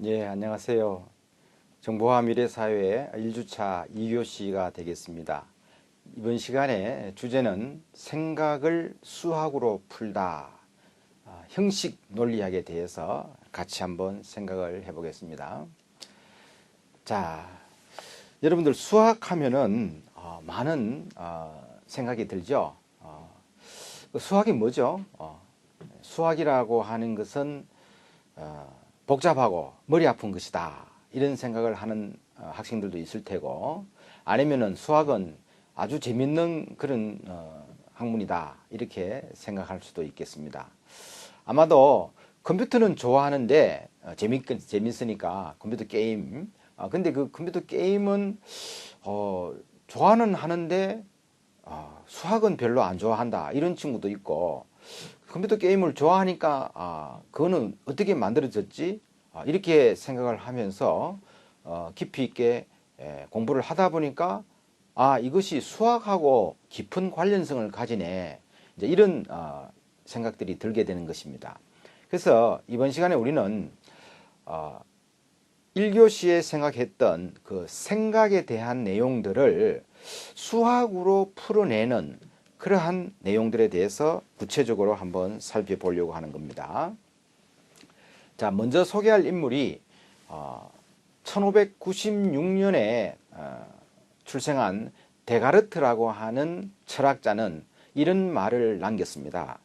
예, 안녕하세요. 정보화 미래사회의 1주차 2교시가 되겠습니다. 이번 시간에 주제는 생각을 수학으로 풀다, 형식 논리학에 대해서 같이 한번 생각을 해보겠습니다. 자, 여러분들 수학하면은 많은 생각이 들죠. 수학이 뭐죠? 수학이라고 하는 것은 복잡하고 머리 아픈 것이다, 이런 생각을 하는 학생들도 있을 테고, 아니면은 수학은 아주 재밌는 그런 학문이다, 이렇게 생각할 수도 있겠습니다. 아마도 컴퓨터는 좋아하는데 재밌으니까 컴퓨터 게임, 근데 그 컴퓨터 게임은 좋아는 하는데 수학은 별로 안 좋아한다, 이런 친구도 있고, 컴퓨터 게임을 좋아하니까 그거는 어떻게 만들어졌지? 이렇게 생각을 하면서 깊이 있게 공부를 하다 보니까 이것이 수학하고 깊은 관련성을 가지네, 이제 이런 생각들이 들게 되는 것입니다. 그래서 이번 시간에 우리는 1교시에 생각했던 그 생각에 대한 내용들을 수학으로 풀어내는 그러한 내용들에 대해서 구체적으로 한번 살펴보려고 하는 겁니다. 자, 먼저 소개할 인물이 1596년에 출생한 데가르트라고 하는 철학자는 이런 말을 남겼습니다.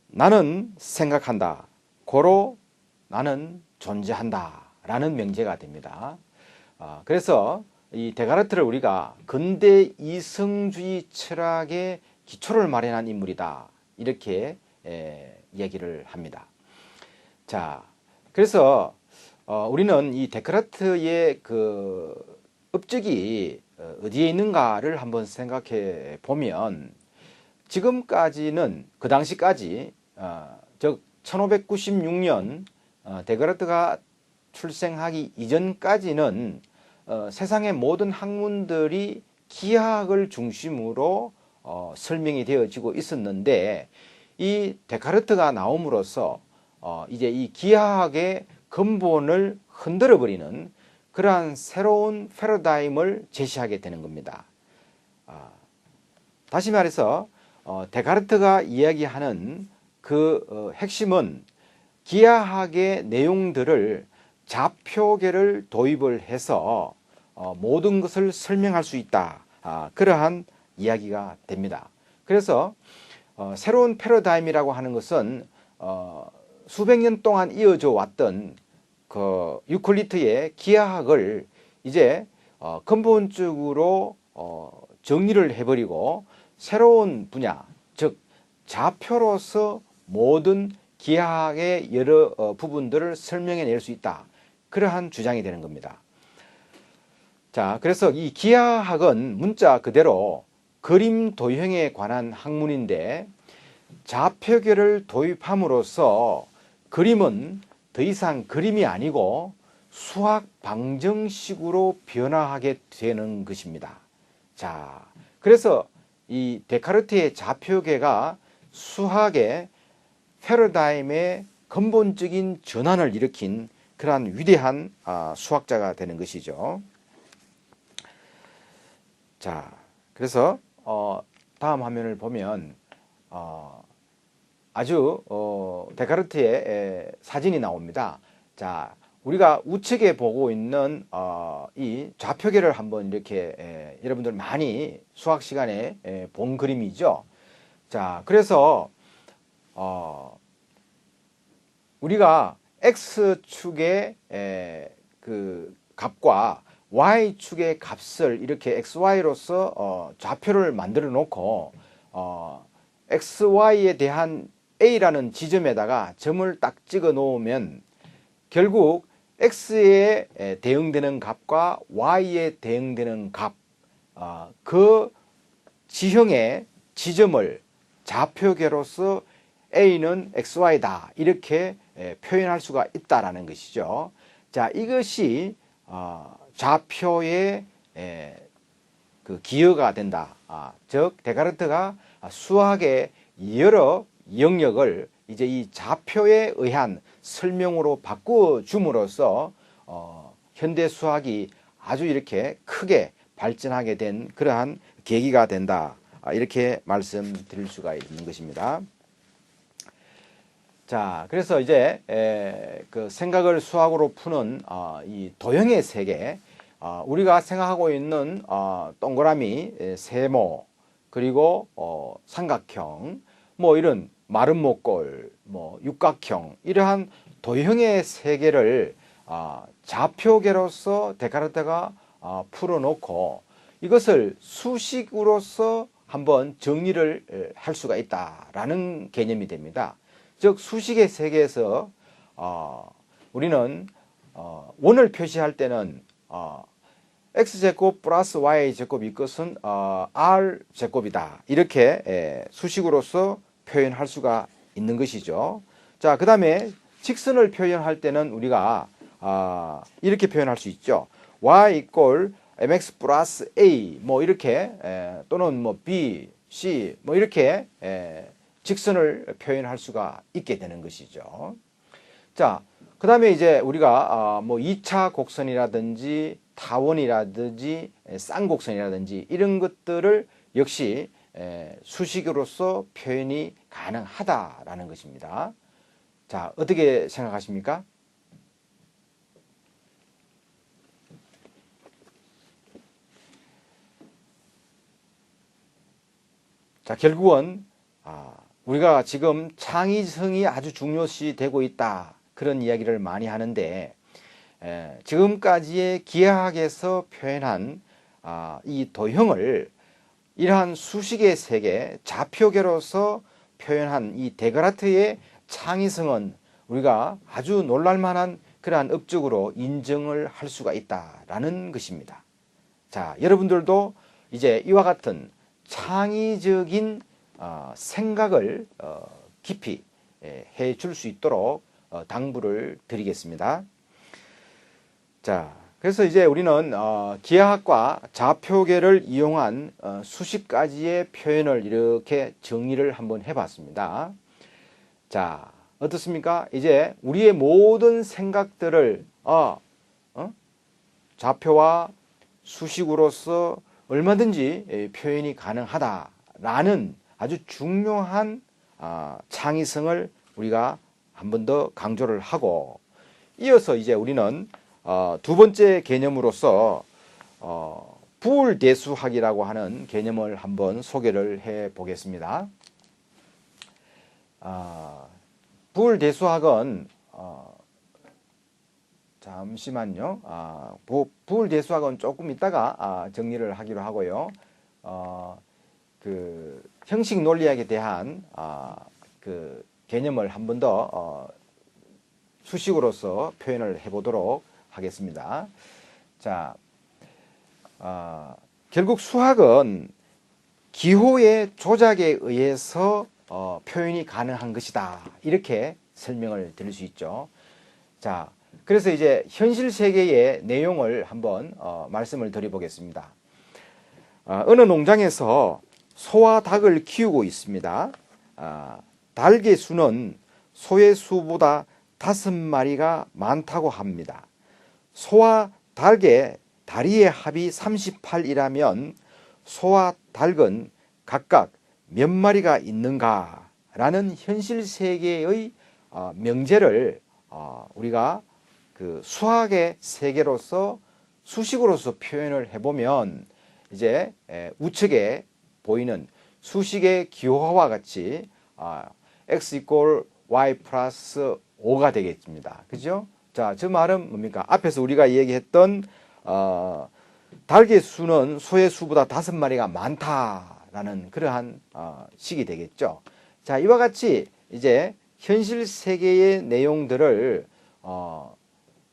나는 생각한다, 고로 나는 존재한다 라는 명제가 됩니다. 그래서 이 데가르트를 우리가 근대 이성주의 철학의 기초를 마련한 인물이다, 이렇게 얘기를 합니다. 자, 그래서 우리는 이 데카르트의 그 업적이 어디에 있는가를 한번 생각해 보면, 지금까지는 그 당시까지 즉 1596년 데카르트가 출생하기 이전까지는 세상의 모든 학문들이 기하학을 중심으로 설명이 되어지고 있었는데, 이 데카르트가 나옴으로써 이제 이 기하학의 근본을 흔들어 버리는 그러한 새로운 패러다임을 제시하게 되는 겁니다. 다시 말해서 데카르트가 이야기하는 그 핵심은 기하학의 내용들을 좌표계를 도입을 해서 모든 것을 설명할 수 있다, 그러한 이야기가 됩니다. 그래서 새로운 패러다임이라고 하는 것은 수백 년 동안 이어져 왔던 그 유클리드의 기하학을 이제 근본적으로 정리를 해버리고 새로운 분야, 즉 좌표로서 모든 기하학의 여러 부분들을 설명해낼 수 있다, 그러한 주장이 되는 겁니다. 자, 그래서 이 기하학은 문자 그대로 그림 도형에 관한 학문인데, 좌표계를 도입함으로써 그림은 더 이상 그림이 아니고 수학 방정식으로 변화하게 되는 것입니다. 자, 그래서 이 데카르트의 좌표계가 수학의 패러다임의 근본적인 전환을 일으킨 그러한 위대한 수학자가 되는 것이죠. 자, 그래서 다음 화면을 보면 아주 데카르트의 사진이 나옵니다. 자, 우리가 우측에 보고 있는 이 좌표계를 한번 이렇게 여러분들 많이 수학 시간에 본 그림이죠. 자, 그래서 우리가 X축의 그 값과 Y축의 값을 이렇게 XY로서 좌표를 만들어 놓고 XY에 대한 A라는 지점에다가 점을 딱 찍어 놓으면 결국 X에 대응되는 값과 Y에 대응되는 값, 그 지형의 지점을 좌표계로서 A는 XY다, 이렇게 표현할 수가 있다라는 것이죠. 자, 이것이 좌표의 그 기여가 된다. 즉 데카르트가 수학의 여러 영역을 이제 이 좌표에 의한 설명으로 바꿔 줌으로써 현대 수학이 아주 이렇게 크게 발전하게 된 그러한 계기가 된다. 이렇게 말씀드릴 수가 있는 것입니다. 자, 그래서 이제 그 생각을 수학으로 푸는 이 도형의 세계, 우리가 생각하고 있는 동그라미, 세모, 그리고 삼각형, 뭐 이런 마른 목골, 뭐 육각형, 이러한 도형의 세계를 좌표계로서 데카르트가 풀어놓고 이것을 수식으로서 한번 정리를 할 수가 있다라는 개념이 됩니다. 즉 수식의 세계에서 우리는 원을 표시할 때는 x제곱 플러스 y제곱 이것은 r제곱이다. 이렇게 수식으로서 표현할 수가 있는 것이죠. 자, 그 다음에 직선을 표현할 때는 우리가 이렇게 표현할 수 있죠. y 이꼴 mx 플러스 a 뭐 이렇게 또는 뭐 b, c 뭐 이렇게 직선을 표현할 수가 있게 되는 것이죠. 자, 그 다음에 이제 우리가 뭐 2차 곡선이라든지 타원이라든지 쌍곡선이라든지 이런 것들을 역시 수식으로서 표현이 가능하다라는 것입니다. 자, 어떻게 생각하십니까? 자, 결국은 우리가 지금 창의성이 아주 중요시 되고 있다. 그런 이야기를 많이 하는데 지금까지의 기하학에서 표현한 이 도형을 이러한 수식의 세계, 좌표계로서 표현한 이 데카르트의 창의성은 우리가 아주 놀랄만한 그러한 업적으로 인정을 할 수가 있다라는 것입니다. 자, 여러분들도 이제 이와 같은 창의적인 생각을 깊이 해 줄 수 있도록 당부를 드리겠습니다. 자, 그래서 이제 우리는 기하학과 좌표계를 이용한 수십 가지의 표현을 이렇게 정리를 한번 해봤습니다. 자, 어떻습니까? 이제 우리의 모든 생각들을 좌표와 수식으로서 얼마든지 표현이 가능하다라는 아주 중요한 창의성을 우리가 한 번 더 강조를 하고 이어서 이제 우리는 두 번째 개념으로서 부울대수학이라고 하는 개념을 한번 소개를 해 보겠습니다. 부울대수학은 잠시만요. 부울대수학은 조금 있다가 정리를 하기로 하고요. 그 형식 논리학에 대한 그 개념을 한 번 더 수식으로서 표현을 해보도록 하겠습니다. 자, 결국 수학은 기호의 조작에 의해서 표현이 가능한 것이다. 이렇게 설명을 드릴 수 있죠. 자, 그래서 이제 현실 세계의 내용을 한번 말씀을 드려보겠습니다. 어느 농장에서 소와 닭을 키우고 있습니다. 닭의 수는 소의 수보다 5마리가 많다고 합니다. 소와 닭의 다리의 합이 38이라면 소와 닭은 각각 몇 마리가 있는가? 라는 현실 세계의 명제를 우리가 그 수학의 세계로서 수식으로서 표현을 해보면 이제 우측에 보이는 수식의 기호화와 같이 x 이꼴 y 플러스 5가 되겠습니다. 그죠? 자, 저 말은 뭡니까? 앞에서 우리가 얘기했던 닭의 수는 소의 수보다 5마리가 많다라는 그러한 식이 되겠죠. 자, 이와 같이 이제 현실 세계의 내용들을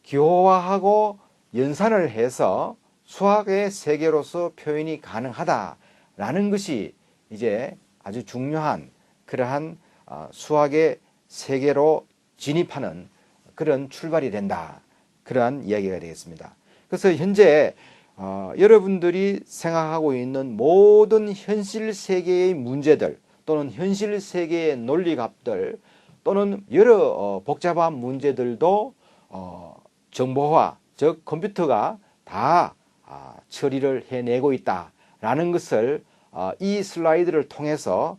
기호화하고 연산을 해서 수학의 세계로서 표현이 가능하다라는 것이 이제 아주 중요한 그러한 수학의 세계로 진입하는 그런 출발이 된다. 그러한 이야기가 되겠습니다. 그래서 현재 여러분들이 생각하고 있는 모든 현실 세계의 문제들 또는 현실 세계의 논리값들 또는 여러 복잡한 문제들도 정보화, 즉 컴퓨터가 다 처리를 해내고 있다라는 것을 이 슬라이드를 통해서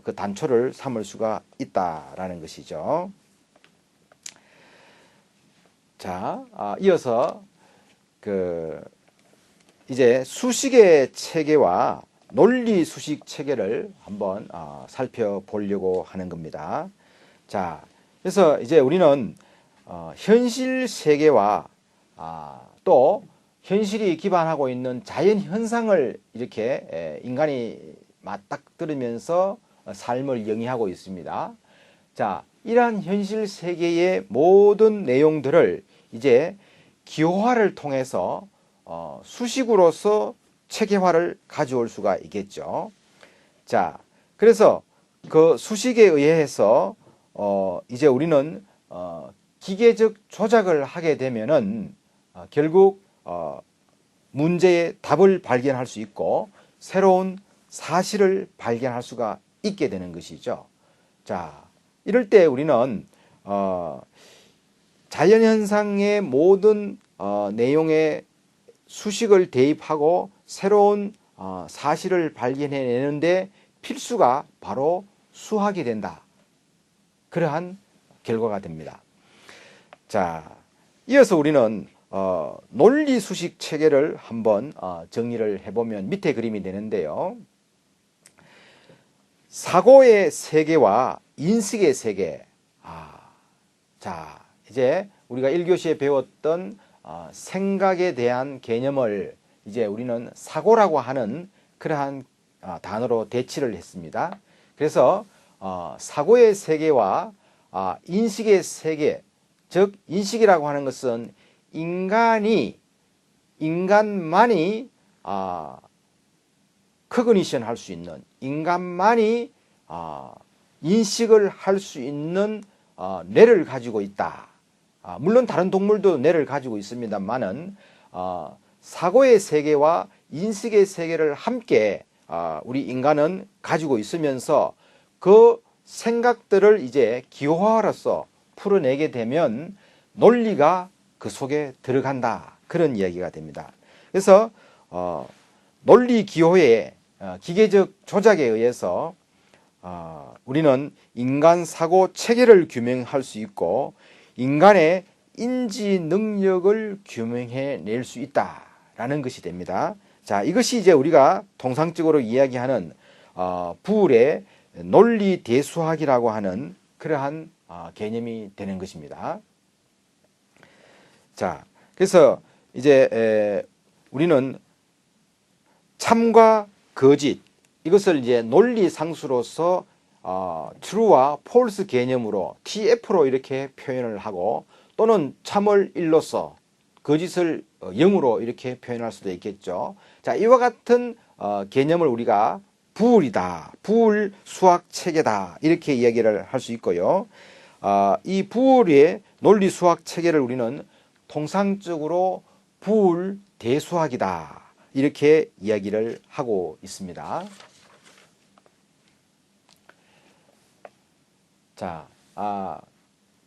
그 단초를 삼을 수가 있다라는 것이죠. 자, 이어서 이제 수식의 체계와 논리 수식 체계를 한번 살펴보려고 하는 겁니다. 자, 그래서 이제 우리는 현실 세계와 또 현실이 기반하고 있는 자연 현상을 이렇게 인간이 맞닥뜨리면서 삶을 영위하고 있습니다. 자, 이러한 현실 세계의 모든 내용들을 이제 기호화를 통해서 수식으로서 체계화를 가져올 수가 있겠죠. 자, 그래서 그 수식에 의해서 이제 우리는 기계적 조작을 하게 되면은 결국 문제의 답을 발견할 수 있고 새로운 사실을 발견할 수가 있게 되는 것이죠. 자, 이럴 때 우리는 자연현상의 모든 내용에 수식을 대입하고 새로운 사실을 발견해내는데 필수가 바로 수학이 된다. 그러한 결과가 됩니다. 자, 이어서 우리는 논리 수식 체계를 한번 정리를 해보면 밑에 그림이 되는데요. 사고의 세계와 인식의 세계. 자, 이제 우리가 1교시에 배웠던 생각에 대한 개념을 이제 우리는 사고라고 하는 그러한 단어로 대치를 했습니다. 그래서 사고의 세계와 인식의 세계, 즉 인식이라고 하는 것은 인간만이 커그니션 할 수 있는, 인간만이 인식을 할 수 있는 뇌를 가지고 있다. 물론 다른 동물도 뇌를 가지고 있습니다만은 사고의 세계와 인식의 세계를 함께 우리 인간은 가지고 있으면서 그 생각들을 이제 기호화로서 풀어내게 되면 논리가 그 속에 들어간다. 그런 이야기가 됩니다. 그래서 논리 기호의 기계적 조작에 의해서 우리는 인간 사고 체계를 규명할 수 있고 인간의 인지 능력을 규명해낼 수 있다라는 것이 됩니다. 자, 이것이 이제 우리가 통상적으로 이야기하는 부울의 논리 대수학이라고 하는 그러한 개념이 되는 것입니다. 자, 그래서 이제 우리는 참과 거짓, 이것을 이제 논리 상수로서 true와 false 개념으로 TF로 이렇게 표현을 하고 또는 참을 1로서 거짓을 0으로 이렇게 표현할 수도 있겠죠. 자, 이와 같은 개념을 우리가 부울이다, 부울 수학 체계다 이렇게 이야기를 할 수 있고요. 이 부울의 논리 수학 체계를 우리는 통상적으로 부울 대수학이다 이렇게 이야기를 하고 있습니다. 자,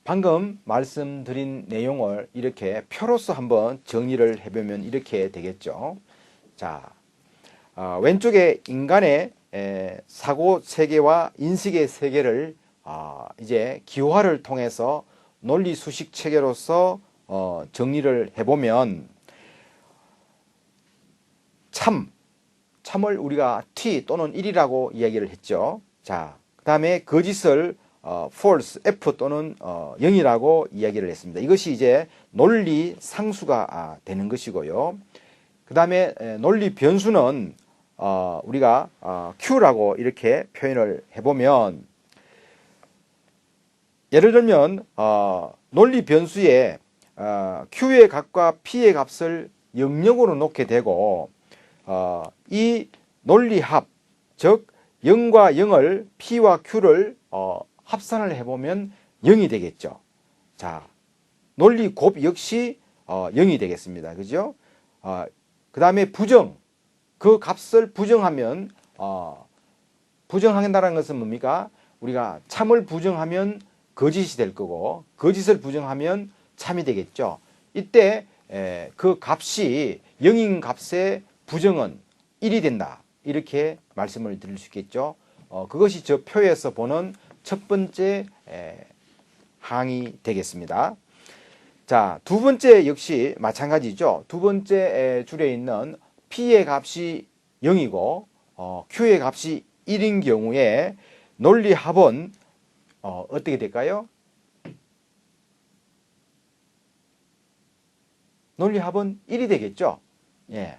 방금 말씀드린 내용을 이렇게 표로서 한번 정리를 해보면 이렇게 되겠죠. 자, 왼쪽에 인간의 사고 세계와 인식의 세계를 이제 기호화를 통해서 논리 수식 체계로서 정리를 해보면 참을 우리가 T 또는 1이라고 이야기를 했죠. 자, 그 다음에 거짓을 false, F 또는 0이라고 이야기를 했습니다. 이것이 이제 논리 상수가 되는 것이고요. 그 다음에 논리 변수는 우리가 Q라고 이렇게 표현을 해보면 예를 들면 논리 변수에 Q의 값과 P의 값을 영역으로 놓게 되고 이 논리합, 즉 0과 0을 P와 Q를 합산을 해보면 0이 되겠죠. 자, 논리 곱 역시 0이 되겠습니다. 그죠? 그 다음에 부정, 그 값을 부정하면 부정한다는 것은 뭡니까? 우리가 참을 부정하면 거짓이 될 거고 거짓을 부정하면 참이 되겠죠. 이때 그 값이 0인 값의 부정은 1이 된다. 이렇게 말씀을 드릴 수 있겠죠. 그것이 저 표에서 보는 첫 번째 항이 되겠습니다. 자, 두 번째 역시 마찬가지죠. 두 번째 줄에 있는 P의 값이 0이고 Q의 값이 1인 경우에 논리합은 어떻게 될까요? 논리합은 1이 되겠죠. 예.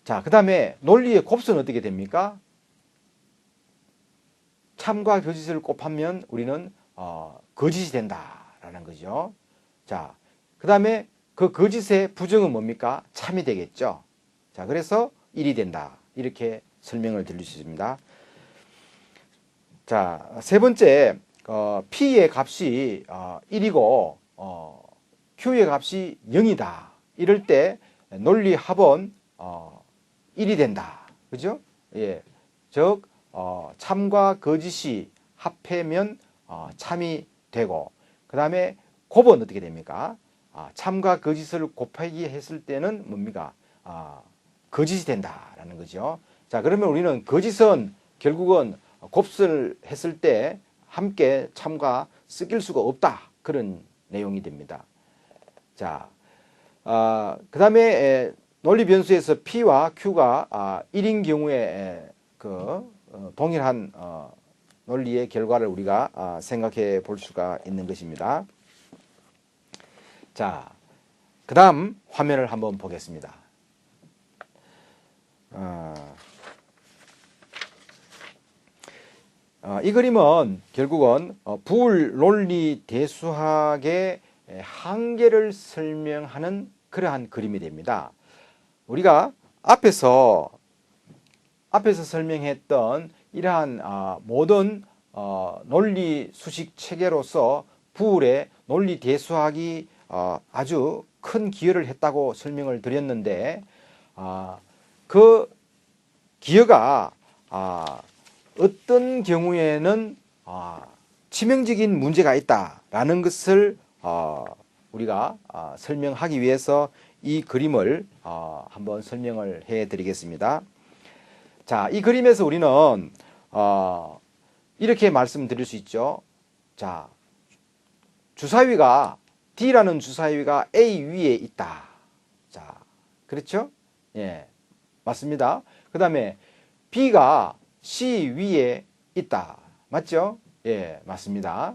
자, 그 다음에 논리의 곱수는 어떻게 됩니까? 참과 거짓을 곱하면 우리는 거짓이 된다라는 거죠. 자, 그 다음에 그 거짓의 부정은 뭡니까? 참이 되겠죠. 자, 그래서 1이 된다. 이렇게 설명을 드릴 수 있습니다. 자, 세 번째, P의 값이 1이고 Q의 값이 0이다. 이럴 때 논리합은 1이 된다. 그죠? 예. 즉, 참과 거짓이 합하면 참이 되고, 그 다음에 곱은 어떻게 됩니까? 참과 거짓을 곱하기 했을 때는 뭡니까? 거짓이 된다라는 거죠. 자, 그러면 우리는 거짓은 결국은 곱을 했을 때 함께 참과 섞일 수가 없다. 그런 내용이 됩니다. 자, 그 다음에 논리 변수에서 P와 Q가 1인 경우에 동일한 논리의 결과를 우리가 생각해 볼 수가 있는 것입니다. 자, 그 다음 화면을 한번 보겠습니다. 이 그림은 결국은 부울 논리 대수학의 한계를 설명하는 그러한 그림이 됩니다. 우리가 앞에서 설명했던 이러한 모든 논리 수식 체계로서 부울의 논리 대수학이 아주 큰 기여를 했다고 설명을 드렸는데 그 기여가 어떤 경우에는 치명적인 문제가 있다라는 것을 우리가 설명하기 위해서 이 그림을 한번 설명을 해 드리겠습니다. 자, 이 그림에서 우리는 이렇게 말씀드릴 수 있죠. 자, 주사위가 D라는 주사위가 A 위에 있다. 자, 그렇죠? 예, 맞습니다. 그 다음에 B가 C 위에 있다. 맞죠? 예, 맞습니다.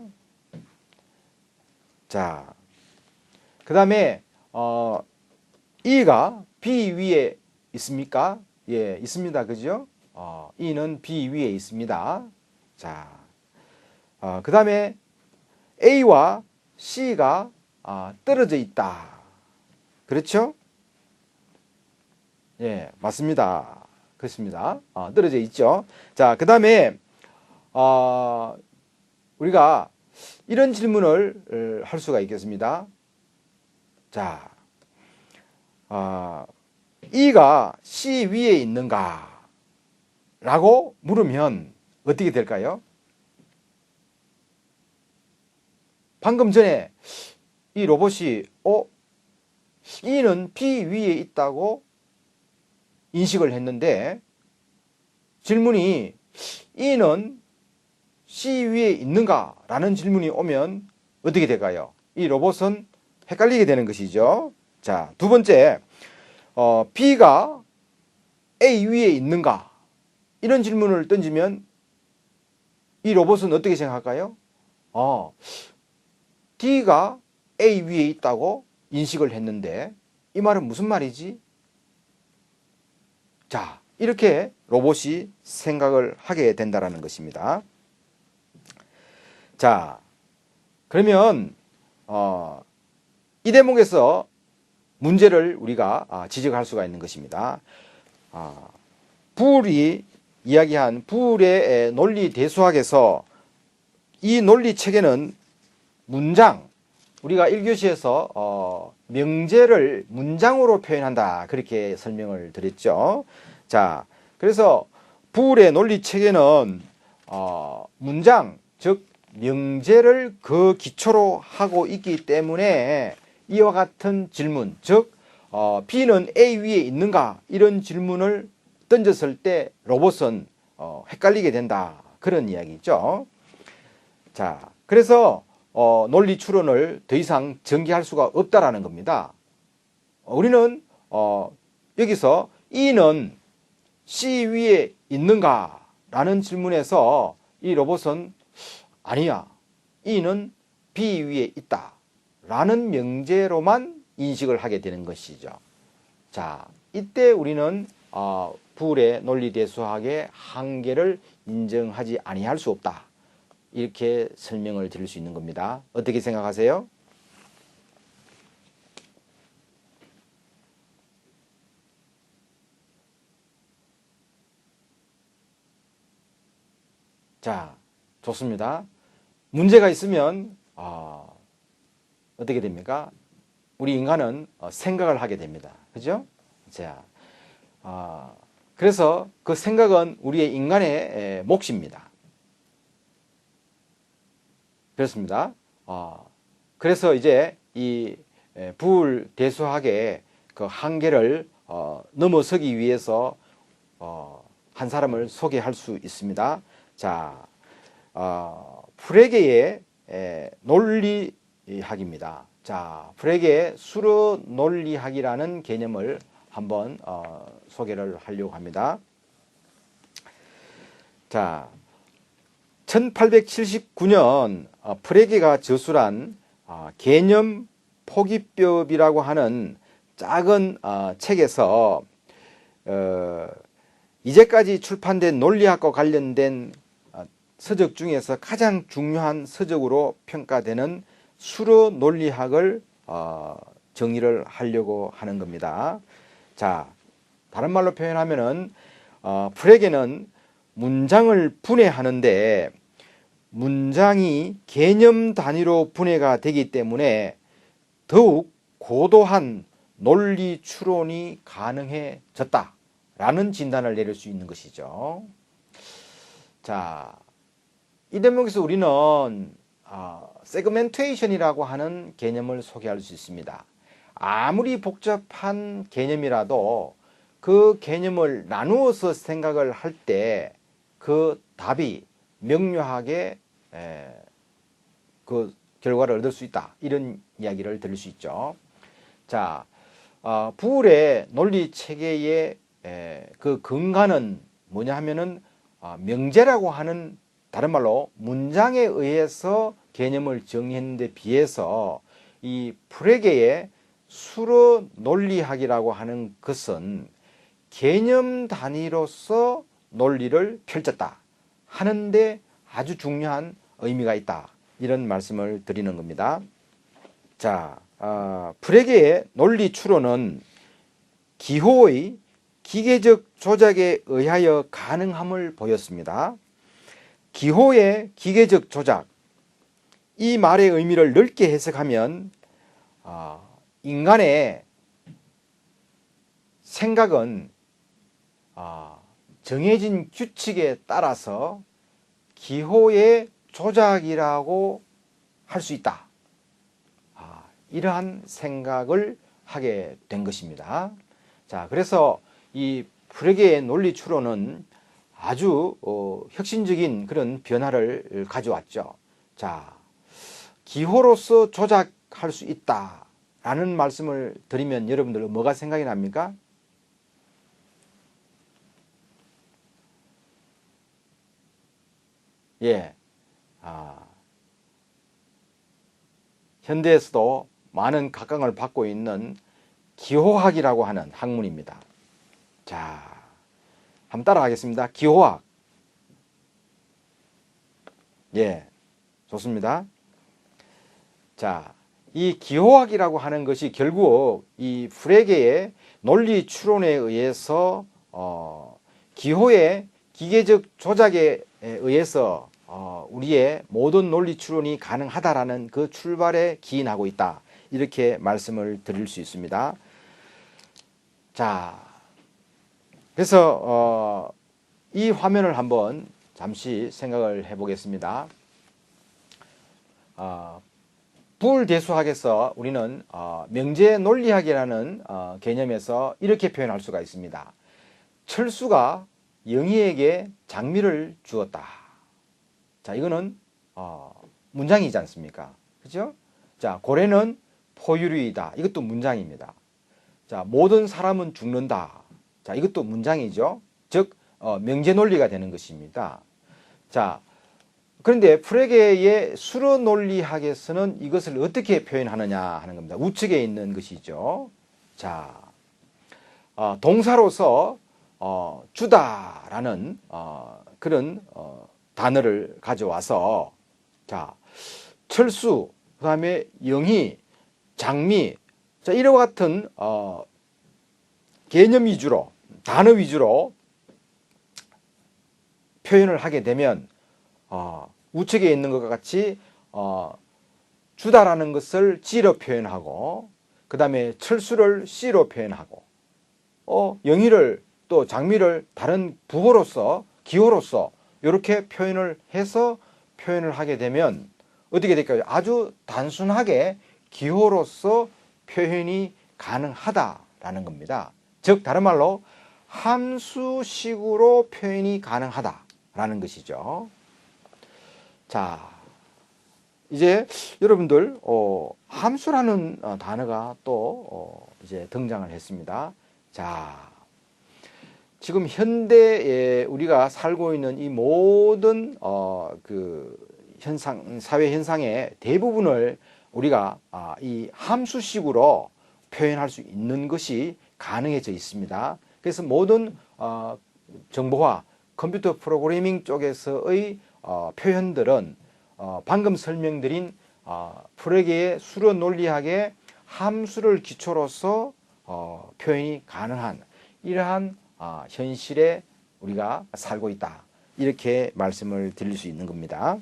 자, 그 다음에 E가 B 위에 있습니까? 예, 있습니다. 그죠? E는 B 위에 있습니다. 자, 그 다음에 A와 C가 떨어져 있다. 그렇죠? 예, 맞습니다. 그렇습니다. 떨어져 있죠. 자, 그 다음에 우리가 이런 질문을 할 수가 있겠습니다. 자, E가 C 위에 있는가? 라고 물으면 어떻게 될까요? 방금 전에 이 로봇이 E는 B 위에 있다고 인식을 했는데 질문이 E는 C 위에 있는가? 라는 질문이 오면 어떻게 될까요? 이 로봇은 헷갈리게 되는 것이죠. 자, 두 번째, B가 A 위에 있는가? 이런 질문을 던지면 이 로봇은 어떻게 생각할까요? D가 A 위에 있다고 인식을 했는데 이 말은 무슨 말이지? 자, 이렇게 로봇이 생각을 하게 된다는 것입니다. 자, 그러면 이 대목에서 문제를 우리가 지적할 수가 있는 것입니다. 부울이 이야기한 부울의 논리 대수학에서 이 논리 체계는 문장, 우리가 1교시에서 명제를 문장으로 표현한다. 그렇게 설명을 드렸죠. 자, 그래서 부울의 논리 체계는 문장, 즉 명제를 그 기초로 하고 있기 때문에 이와 같은 질문, 즉 B는 A 위에 있는가 이런 질문을 던졌을 때 로봇은 헷갈리게 된다, 그런 이야기죠. 자, 그래서 논리 추론을 더 이상 전개할 수가 없다라는 겁니다. 우리는 여기서 E는 C 위에 있는가 라는 질문에서 이 로봇은 아니야, E는 B 위에 있다 라는 명제로만 인식을 하게 되는 것이죠. 자, 이때 우리는 부울의 논리대수학의 한계를 인정하지 아니할 수 없다, 이렇게 설명을 드릴 수 있는 겁니다. 어떻게 생각하세요? 자, 좋습니다. 문제가 있으면 어떻게 됩니까? 우리 인간은 생각을 하게 됩니다. 그죠? 자, 그래서 그 생각은 우리의 인간의 몫입니다. 그렇습니다. 그래서 이제 이 부울 대수학의 그 한계를 넘어서기 위해서 한 사람을 소개할 수 있습니다. 자, 프레게의 논리학입니다. 자, 프레게의 수로 논리학이라는 개념을 한번 소개를 하려고 합니다. 자, 1879년 프레게가 저술한 개념 포기법이라고 하는 작은 책에서 이제까지 출판된 논리학과 관련된 서적 중에서 가장 중요한 서적으로 평가되는 수로 논리학을 정의를 하려고 하는 겁니다. 자, 다른 말로 표현하면은 프레게는 문장을 분해하는데 문장이 개념 단위로 분해가 되기 때문에 더욱 고도한 논리 추론이 가능해졌다라는 진단을 내릴 수 있는 것이죠. 자, 이 대목에서 우리는 세그멘테이션이라고 하는 개념을 소개할 수 있습니다. 아무리 복잡한 개념이라도 그 개념을 나누어서 생각을 할 때 그 답이 명료하게 그 결과를 얻을 수 있다, 이런 이야기를 들을 수 있죠. 자, 부울의 논리 체계의 그 근간은 뭐냐 하면은 명제라고 하는, 다른 말로 문장에 의해서 개념을 정의했는데 비해서 이 프레게의 수로 논리학이라고 하는 것은 개념 단위로서 논리를 펼쳤다 하는데 아주 중요한 의미가 있다, 이런 말씀을 드리는 겁니다. 자, 프레게의 논리 추론은 기호의 기계적 조작에 의하여 가능함을 보였습니다. 기호의 기계적 조작, 이 말의 의미를 넓게 해석하면 인간의 생각은 정해진 규칙에 따라서 기호의 조작이라고 할 수 있다, 이러한 생각을 하게 된 것입니다. 자, 그래서 이 프레게의 논리 추론은 아주 혁신적인 그런 변화를 가져왔죠. 자, 기호로서 조작할 수 있다라는 말씀을 드리면 여러분들 뭐가 생각이 납니까? 예, 현대에서도 많은 각광을 받고 있는 기호학이라고 하는 학문입니다. 자, 한번 따라 하겠습니다. 기호학. 예, 좋습니다. 자, 이 기호학이라고 하는 것이 결국 이 프레게의 논리 추론에 의해서 기호의 기계적 조작에 의해서 우리의 모든 논리 추론이 가능하다라는 그 출발에 기인하고 있다, 이렇게 말씀을 드릴 수 있습니다. 자, 그래서 이 화면을 한번 잠시 생각을 해 보겠습니다. 불대수학에서 우리는 명제 논리학이라는 개념에서 이렇게 표현할 수가 있습니다. 철수가 영희에게 장미를 주었다. 자, 이거는 문장이지 않습니까? 그죠? 자, 고래는 포유류이다. 이것도 문장입니다. 자, 모든 사람은 죽는다. 자, 이것도 문장이죠. 즉, 명제 논리가 되는 것입니다. 자, 그런데 프레게의 수로 논리학에서는 이것을 어떻게 표현하느냐 하는 겁니다. 우측에 있는 것이죠. 자, 동사로서 주다라는 그런 단어를 가져와서 자, 철수, 그 다음에 영희, 장미, 자, 이와 같은 개념 위주로, 단어 위주로 표현을 하게 되면 우측에 있는 것과 같이 주다라는 것을 G로 표현하고, 그 다음에 철수를 C로 표현하고, 영희를 또 장미를 다른 부호로서, 기호로서 이렇게 표현을 해서 표현을 하게 되면 어떻게 될까요? 아주 단순하게 기호로서 표현이 가능하다라는 겁니다. 즉 다른 말로 함수식으로 표현이 가능하다라는 것이죠. 자, 이제 여러분들 함수라는 단어가 또 이제 등장을 했습니다. 자, 지금 현대에 우리가 살고 있는 이 모든 그 현상, 사회 현상의 대부분을 우리가 이 함수식으로 표현할 수 있는 것이 가능해져 있습니다. 그래서 모든 정보화, 컴퓨터 프로그래밍 쪽에서의 표현들은 방금 설명드린 프레게의 수로 논리학의 함수를 기초로서 표현이 가능한 이러한 현실에 우리가 살고 있다. 이렇게 말씀을 드릴 수 있는 겁니다.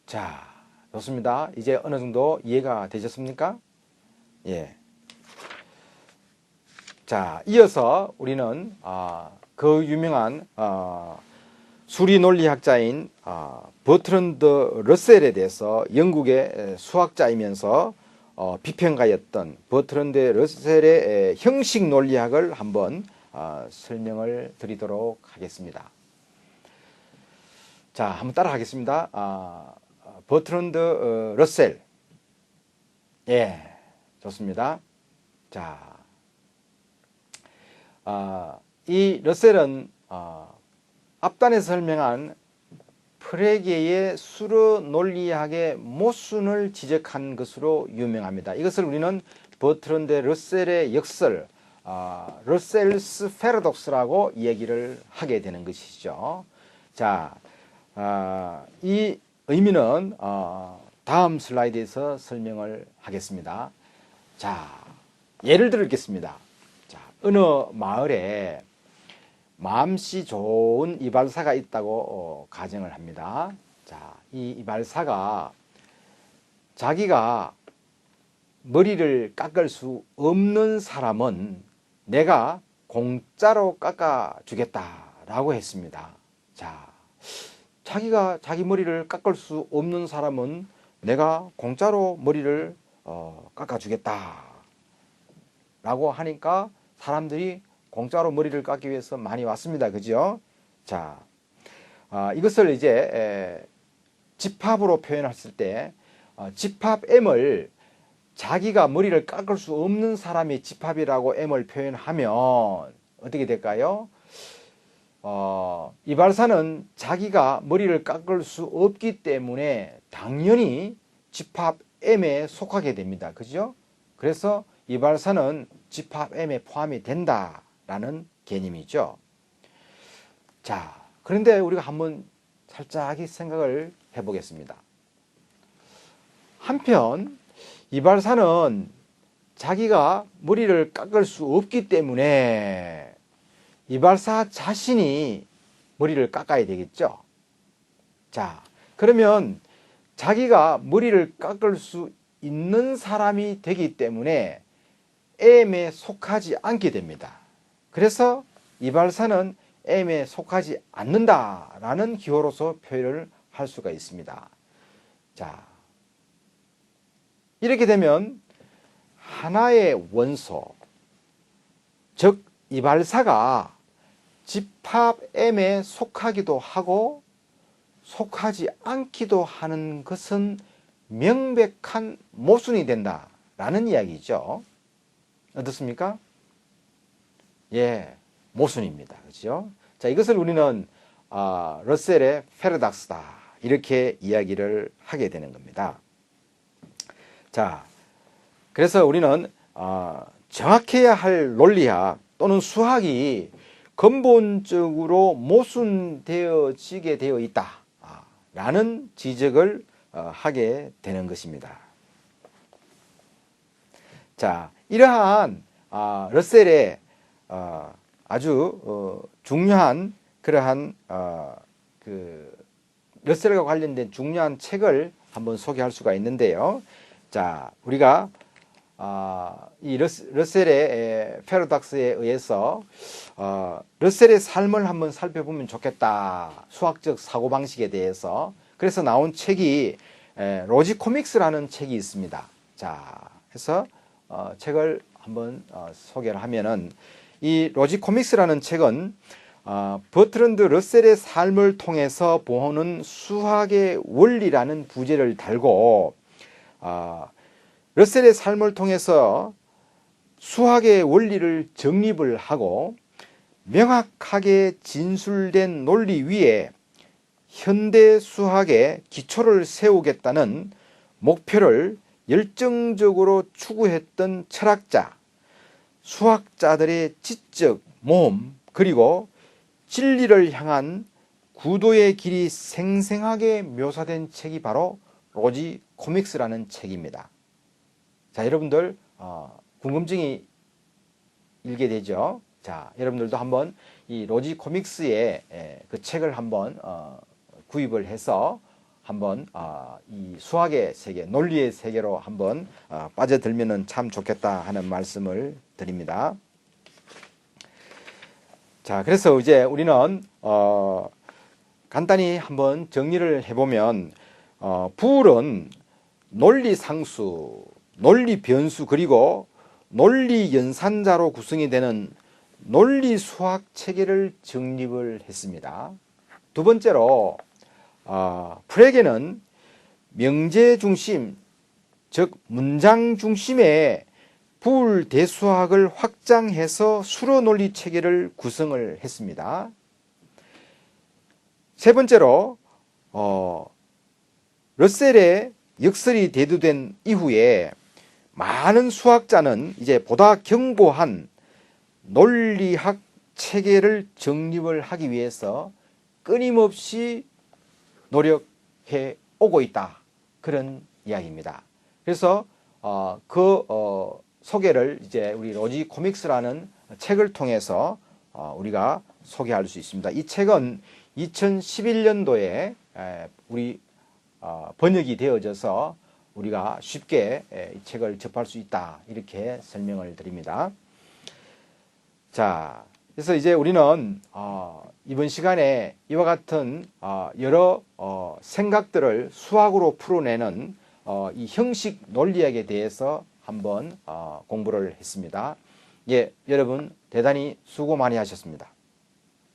자, 좋습니다. 이제 어느 정도 이해가 되셨습니까? 예. 자, 이어서 우리는 그 유명한 수리 논리학자인 버트런드 러셀에 대해서 영국의 수학자이면서 비평가였던 버트런드 러셀의 형식 논리학을 한번 설명을 드리도록 하겠습니다. 자, 한번 따라 하겠습니다. 버트런드 러셀. 예, 좋습니다. 자, 이 러셀은 앞단에서 설명한 프레게의 수로 논리학의 모순을 지적한 것으로 유명합니다. 이것을 우리는 버트런드 러셀의 역설, 러셀스 패러독스라고 얘기를 하게 되는 것이죠. 자, 이 의미는 다음 슬라이드에서 설명을 하겠습니다. 자, 예를 들겠습니다. 자, 어느 마을에 마음씨 좋은 이발사가 있다고 가정을 합니다. 자, 이 이발사가 자기가 머리를 깎을 수 없는 사람은 내가 공짜로 깎아주겠다라고 했습니다. 자, 자기가 자기 머리를 깎을 수 없는 사람은 내가 공짜로 머리를 깎아주겠다 라고 하니까 사람들이 공짜로 머리를 깎기 위해서 많이 왔습니다. 그죠? 자, 이것을 이제 집합으로 표현했을 때 집합 M을 자기가 머리를 깎을 수 없는 사람이 집합이라고 M을 표현하면 어떻게 될까요? 이발사는 자기가 머리를 깎을 수 없기 때문에 당연히 집합 M에 속하게 됩니다. 그죠? 그래서 이발사는 집합 M에 포함이 된다라는 개념이죠. 자, 그런데 우리가 한번 살짝 생각을 해보겠습니다. 한편 이발사는 자기가 머리를 깎을 수 없기 때문에 이발사 자신이 머리를 깎아야 되겠죠. 자, 그러면 자기가 머리를 깎을 수 있는 사람이 되기 때문에 M에 속하지 않게 됩니다. 그래서 이발사는 M에 속하지 않는다라는 기호로서 표현을 할 수가 있습니다. 자, 이렇게 되면 하나의 원소, 즉 이발사가 집합 M에 속하기도 하고 속하지 않기도 하는 것은 명백한 모순이 된다라는 이야기죠. 어떻습니까? 예, 모순입니다. 그렇죠? 자, 이것을 우리는 러셀의 패러독스다 이렇게 이야기를 하게 되는 겁니다. 자, 그래서 우리는 정확해야 할 논리학 또는 수학이 근본적으로 모순되어지게 되어 있다라는 지적을 하게 되는 것입니다. 자, 이러한 러셀의 아주 중요한 그러한 러셀과 관련된 중요한 책을 한번 소개할 수가 있는데요. 자, 우리가 이 러셀의 패러독스에 의해서 러셀의 삶을 한번 살펴보면 좋겠다. 수학적 사고방식에 대해서. 그래서 나온 책이 로지 코믹스라는 책이 있습니다. 자, 해서 책을 한번 소개를 하면은 이 로지 코믹스라는 책은 버트런드 러셀의 삶을 통해서 보는 수학의 원리라는 부제를 달고 러셀의 삶을 통해서 수학의 원리를 정립을 하고 명확하게 진술된 논리 위에 현대 수학의 기초를 세우겠다는 목표를 열정적으로 추구했던 철학자, 수학자들의 지적 모험 그리고 진리를 향한 구도의 길이 생생하게 묘사된 책이 바로 로지 코믹스라는 책입니다. 자, 여러분들 궁금증이 일게 되죠. 자, 여러분들도 한번 이 로지 코믹스의 그 책을 한번 구입을 해서 한번 이 수학의 세계, 논리의 세계로 한번 빠져들면은 참 좋겠다 하는 말씀을 드립니다. 자, 그래서 이제 우리는 간단히 한번 정리를 해보면 부울은 논리 상수, 논리 변수 그리고 논리 연산자로 구성이 되는 논리 수학 체계를 정립을 했습니다. 두 번째로 프레게는 명제 중심, 즉 문장 중심의 부울 대수학을 확장해서 수로 논리 체계를 구성을 했습니다. 세 번째로 러셀의 역설이 대두된 이후에 많은 수학자는 이제 보다 견고한 논리학 체계를 정립을 하기 위해서 끊임없이 노력해 오고 있다. 그런 이야기입니다. 그래서 소개를 이제 우리 로지 코믹스라는 책을 통해서 우리가 소개할 수 있습니다. 이 책은 2011년도에 우리 번역이 되어져서 우리가 쉽게 이 책을 접할 수 있다. 이렇게 설명을 드립니다. 자, 그래서 이제 우리는 이번 시간에 이와 같은 여러 생각들을 수학으로 풀어내는 이 형식 논리학에 대해서 한번 공부를 했습니다. 예, 여러분 대단히 수고 많이 하셨습니다.